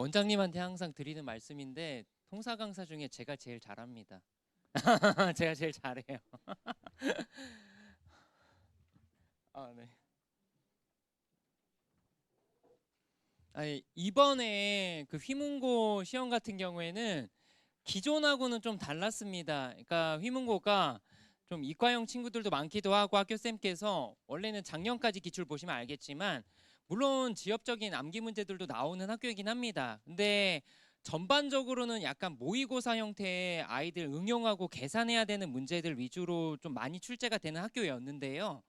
원장님한테 항상 드리는 말씀인데 통사 강사 중에 제가 제일 잘합니다. 제가 제일 잘해요. 네. 아니, 이번에 그 휘문고 시험 같은 경우에는 기존하고는 좀 달랐습니다. 그러니까 휘문고가 좀 이과형 친구들도 많기도 하고 학교쌤께서 원래는 작년까지 기출 보시면 알겠지만 물론 지역적인 암기 문제들도 나오는 학교이긴 합니다. 근데 전반적으로는 약간 모의고사 형태의 아이들 응용하고 계산해야 되는 문제들 위주로 좀 많이 출제가 되는 학교였는데요.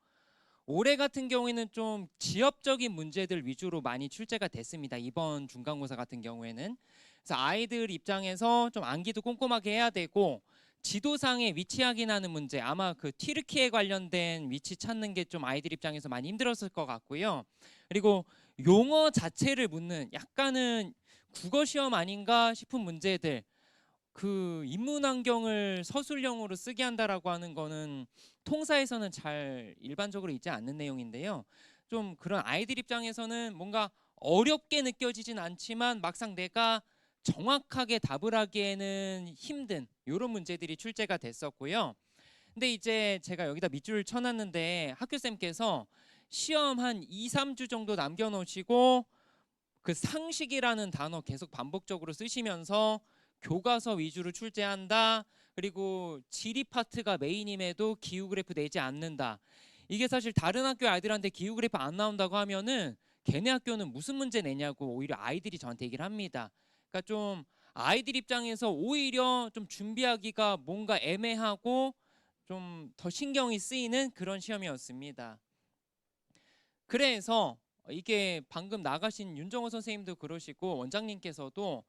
올해 같은 경우에는 좀 지역적인 문제들 위주로 많이 출제가 됐습니다. 이번 중간고사 같은 경우에는. 그래서 아이들 입장에서 좀 암기도 꼼꼼하게 해야 되고 지도상에 위치 확인하는 문제, 아마 그 튀르키예 관련된 위치 찾는 게 좀 아이들 입장에서 많이 힘들었을 것 같고요. 그리고 용어 자체를 묻는 약간은 국어 시험 아닌가 싶은 문제들, 그 인문 환경을 서술형으로 쓰게 한다라고 하는 거는 통사에서는 잘 일반적으로 있지 않는 내용인데요. 좀 그런 아이들 입장에서는 뭔가 어렵게 느껴지진 않지만 막상 내가 정확하게 답을 하기에는 힘든 이런 문제들이 출제가 됐었고요. 근데 이제 제가 여기다 밑줄을 쳐놨는데 학교쌤께서 시험 한 2, 3주 정도 남겨놓으시고 그 상식이라는 단어 계속 반복적으로 쓰시면서 교과서 위주로 출제한다. 그리고 지리 파트가 메인임에도 기후 그래프 내지 않는다. 이게 사실 다른 학교 아이들한테 기후 그래프 안 나온다고 하면은 걔네 학교는 무슨 문제 내냐고 오히려 아이들이 저한테 얘기를 합니다. 그러니까 좀 아이들 입장에서 오히려 좀 준비하기가 뭔가 애매하고 좀 더 신경이 쓰이는 그런 시험이었습니다. 그래서 이게 방금 나가신 윤정호 선생님도 그러시고 원장님께서도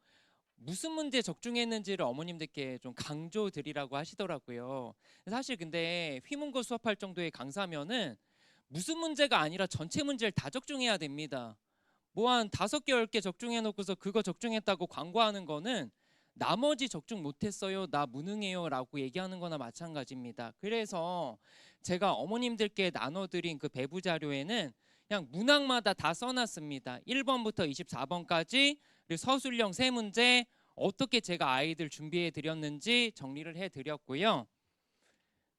무슨 문제 적중했는지를 어머님들께 좀 강조드리라고 하시더라고요. 사실 근데 휘문고 수업할 정도의 강사면은 무슨 문제가 아니라 전체 문제를 다 적중해야 됩니다. 뭐 한 5개, 10개 적중해 놓고서 그거 적중했다고 광고하는 거는 나머지 적중 못했어요, 나 무능해요 라고 얘기하는 거나 마찬가지입니다. 그래서 제가 어머님들께 나눠드린 그 배부 자료에는 그냥 문항마다 다 써놨습니다. 1번부터 24번까지 그리고 서술형 3문제 어떻게 제가 아이들 준비해 드렸는지 정리를 해 드렸고요.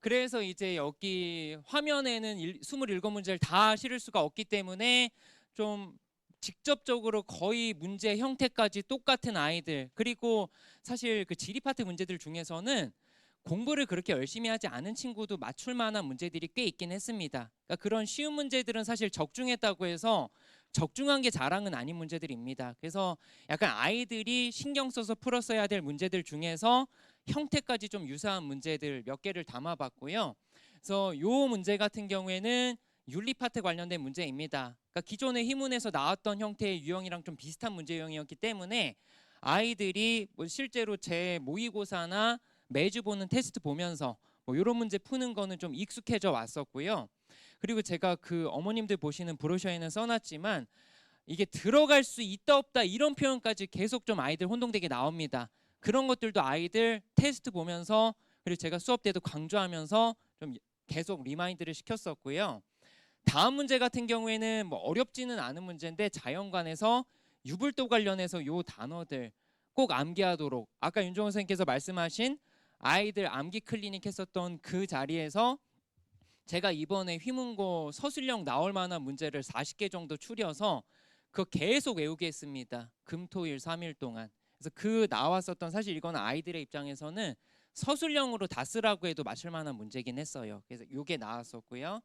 그래서 이제 여기 화면에는 27문제를 다 실을 수가 없기 때문에 좀 직접적으로 거의 문제 형태까지 똑같은 아이들, 그리고 사실 그 지리 파트 문제들 중에서는 공부를 그렇게 열심히 하지 않은 친구도 맞출 만한 문제들이 꽤 있긴 했습니다. 그러니까 그런 쉬운 문제들은 사실 적중했다고 해서 적중한 게 자랑은 아닌 문제들입니다. 그래서 약간 아이들이 신경 써서 풀었어야 될 문제들 중에서 형태까지 좀 유사한 문제들 몇 개를 담아봤고요. 그래서 이 문제 같은 경우에는 윤리 파트 관련된 문제입니다. 그러니까 기존의 희문에서 나왔던 형태의 유형이랑 좀 비슷한 문제 유형이었기 때문에 아이들이 뭐 실제로 제 모의고사나 매주 보는 테스트 보면서 뭐 이런 문제 푸는 거는 좀 익숙해져 왔었고요. 그리고 제가 그 어머님들 보시는 브로셔에는 써놨지만 이게 들어갈 수 있다 없다 이런 표현까지 계속 좀 아이들 혼동되게 나옵니다. 그런 것들도 아이들 테스트 보면서 그리고 제가 수업 때도 강조하면서 좀 계속 리마인드를 시켰었고요. 다음 문제 같은 경우에는 뭐 어렵지는 않은 문제인데 자연관에서 유불도 관련해서 요 단어들 꼭 암기하도록, 아까 윤종호 선생님께서 말씀하신 아이들 암기 클리닉 했었던 그 자리에서 제가 이번에 휘문고 서술형 나올 만한 문제를 40개 정도 추려서 그거 계속 외우게 했습니다. 금토일 3일 동안. 그래서 그 나왔었던, 사실 이거는 아이들의 입장에서는 서술형으로 다 쓰라고 해도 맞출 만한 문제긴 했어요. 그래서 이게 나왔었고요.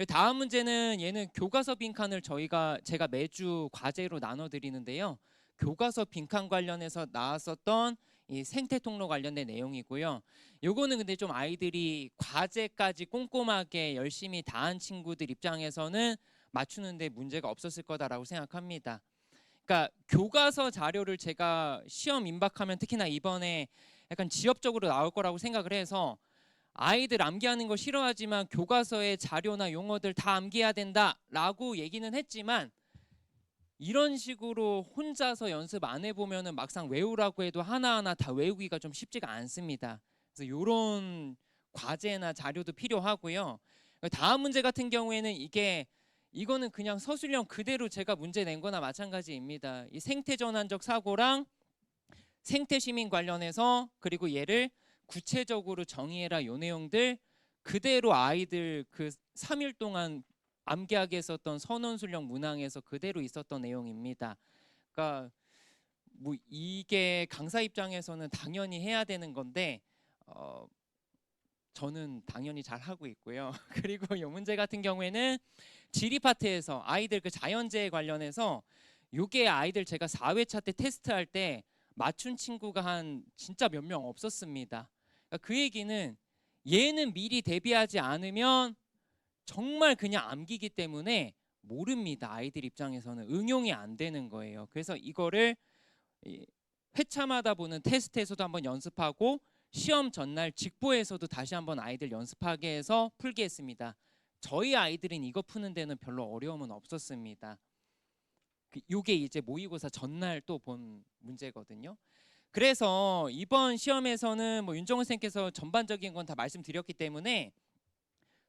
다음 문제는 얘는 교과서 빈칸을 제가 매주 과제로 나눠 드리는데요. 교과서 빈칸 관련해서 나왔었던 이 생태 통로 관련된 내용이고요. 요거는 근데 좀 아이들이 과제까지 꼼꼼하게 열심히 다 한 친구들 입장에서는 맞추는데 문제가 없었을 거다라고 생각합니다. 그러니까 교과서 자료를 제가 시험 임박하면 특히나 이번에 약간 지엽적으로 나올 거라고 생각을 해서 아이들 암기하는 거 싫어하지만 교과서의 자료나 용어들 다 암기해야 된다라고 얘기는 했지만 이런 식으로 혼자서 연습 안 해보면은 막상 외우라고 해도 하나하나 다 외우기가 좀 쉽지가 않습니다. 그래서 이런 과제나 자료도 필요하고요. 다음 문제 같은 경우에는 이게 이거는 그냥 서술형 그대로 제가 문제 낸 거나 마찬가지입니다. 이 생태 전환적 사고랑 생태 시민 관련해서 그리고 얘를 구체적으로 정의해라 요 내용들 그대로 아이들 그 3일 동안 암기하게 했었던 선원술령 문항에서 그대로 있었던 내용입니다. 그러니까 뭐 이게 강사 입장에서는 당연히 해야 되는 건데 저는 당연히 잘 하고 있고요. 그리고 이 문제 같은 경우에는 지리 파트에서 아이들 그 자연재해 관련해서 요게 아이들 제가 4회차 때 테스트할 때 맞춘 친구가 한 진짜 몇 명 없었습니다. 그러니까 그 얘기는 얘는 미리 대비하지 않으면 정말 그냥 암기기 때문에 모릅니다. 아이들 입장에서는 응용이 안 되는 거예요. 그래서 이거를 회차마다 보는 테스트에서도 한번 연습하고 시험 전날 직보에서도 다시 한번 아이들 연습하게 해서 풀게 했습니다. 저희 아이들은 이거 푸는 데는 별로 어려움은 없었습니다. 요게 이제 모의고사 전날 또 본 문제거든요. 그래서 이번 시험에서는 뭐 윤정은 선생님께서 전반적인 건 다 말씀드렸기 때문에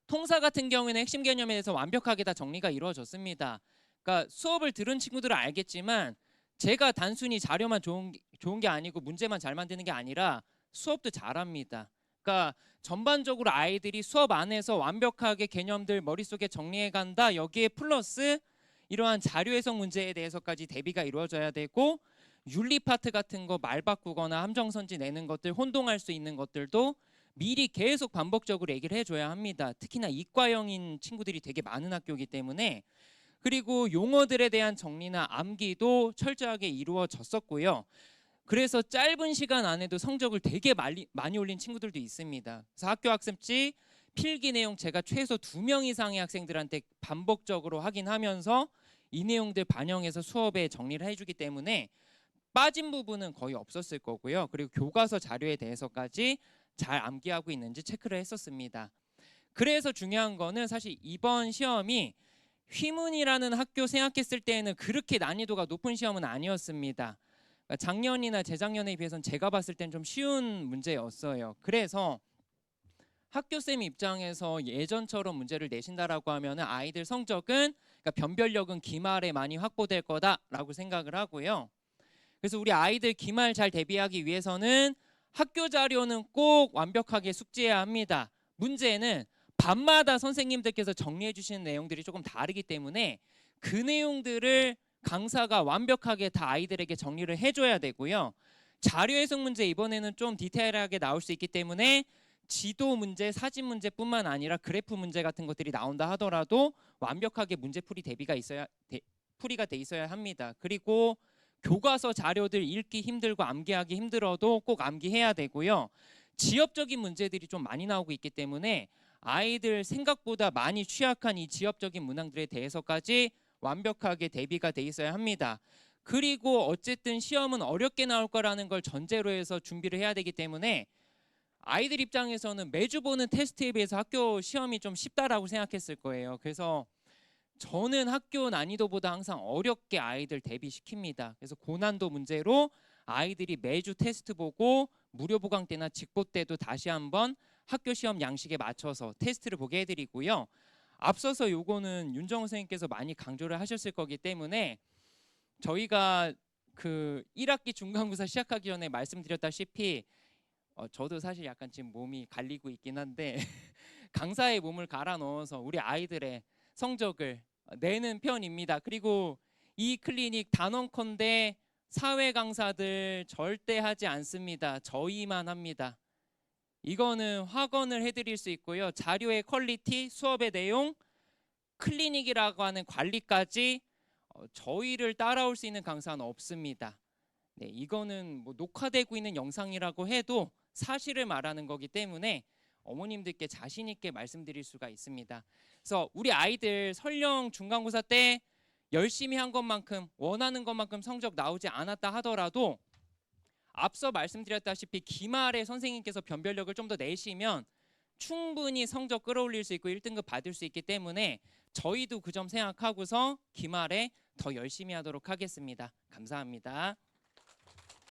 통사 같은 경우에는 핵심 개념에 대해서 완벽하게 다 정리가 이루어졌습니다. 그러니까 수업을 들은 친구들은 알겠지만 제가 단순히 자료만 좋은 게 아니고 문제만 잘 만드는 게 아니라 수업도 잘합니다. 그러니까 전반적으로 아이들이 수업 안에서 완벽하게 개념들 머릿속에 정리해 간다. 여기에 플러스 이러한 자료 해석 문제에 대해서까지 대비가 이루어져야 되고 윤리 파트 같은 거 말 바꾸거나 함정선지 내는 것들 혼동할 수 있는 것들도 미리 계속 반복적으로 얘기를 해줘야 합니다. 특히나 이과형인 친구들이 되게 많은 학교이기 때문에 그리고 용어들에 대한 정리나 암기도 철저하게 이루어졌었고요. 그래서 짧은 시간 안에도 성적을 되게 많이 올린 친구들도 있습니다. 그래서 학교 학습지 필기 내용 제가 최소 2명 이상의 학생들한테 반복적으로 확인하면서 이 내용들 반영해서 수업에 정리를 해주기 때문에 빠진 부분은 거의 없었을 거고요. 그리고 교과서 자료에 대해서까지 잘 암기하고 있는지 체크를 했었습니다. 그래서 중요한 거는 사실 이번 시험이 휘문이라는 학교 생각했을 때에는 그렇게 난이도가 높은 시험은 아니었습니다. 그러니까 작년이나 재작년에 비해서는 제가 봤을 땐 좀 쉬운 문제였어요. 그래서 학교쌤 입장에서 예전처럼 문제를 내신다라고 하면 아이들 성적은 그러니까 변별력은 기말에 많이 확보될 거다라고 생각을 하고요. 그래서 우리 아이들 기말 잘 대비하기 위해서는 학교 자료는 꼭 완벽하게 숙지해야 합니다. 문제는 밤마다 선생님들께서 정리해 주시는 내용들이 조금 다르기 때문에 그 내용들을 강사가 완벽하게 다 아이들에게 정리를 해줘야 되고요. 자료 해석 문제 이번에는 좀 디테일하게 나올 수 있기 때문에 지도 문제, 사진 문제뿐만 아니라 그래프 문제 같은 것들이 나온다 하더라도 완벽하게 문제풀이 풀이가 돼 있어야 합니다. 그리고 교과서 자료들 읽기 힘들고 암기하기 힘들어도 꼭 암기해야 되고요. 지엽적인 문제들이 좀 많이 나오고 있기 때문에 아이들 생각보다 많이 취약한 이 지엽적인 문항들에 대해서까지 완벽하게 대비가 돼 있어야 합니다. 그리고 어쨌든 시험은 어렵게 나올 거라는 걸 전제로 해서 준비를 해야 되기 때문에 아이들 입장에서는 매주 보는 테스트에 비해서 학교 시험이 좀 쉽다라고 생각했을 거예요. 그래서 저는 학교 난이도보다 항상 어렵게 아이들 대비시킵니다. 그래서 고난도 문제로 아이들이 매주 테스트 보고 무료 보강 때나 직보 때도 다시 한번 학교 시험 양식에 맞춰서 테스트를 보게 해드리고요. 앞서서 요거는 윤정우 선생님께서 많이 강조를 하셨을 거기 때문에 저희가 그 1학기 중간고사 시작하기 전에 말씀드렸다시피 저도 사실 약간 지금 몸이 갈리고 있긴 한데 강사의 몸을 갈아 넣어서 우리 아이들의 성적을 내는 편입니다. 그리고 이 클리닉 단언컨대 사회 강사들 절대 하지 않습니다. 저희만 합니다. 이거는 확언을 해드릴 수 있고요. 자료의 퀄리티, 수업의 내용, 클리닉이라고 하는 관리까지 저희를 따라올 수 있는 강사는 없습니다. 네, 이거는 뭐 녹화되고 있는 영상이라고 해도 사실을 말하는 거기 때문에 어머님들께 자신 있게 말씀드릴 수가 있습니다. 그래서 우리 아이들 설령 중간고사 때 열심히 한 것만큼 원하는 것만큼 성적 나오지 않았다 하더라도 앞서 말씀드렸다시피 기말에 선생님께서 변별력을 좀 더 내시면 충분히 성적 끌어올릴 수 있고 1등급 받을 수 있기 때문에 저희도 그 점 생각하고서 기말에 더 열심히 하도록 하겠습니다. 감사합니다.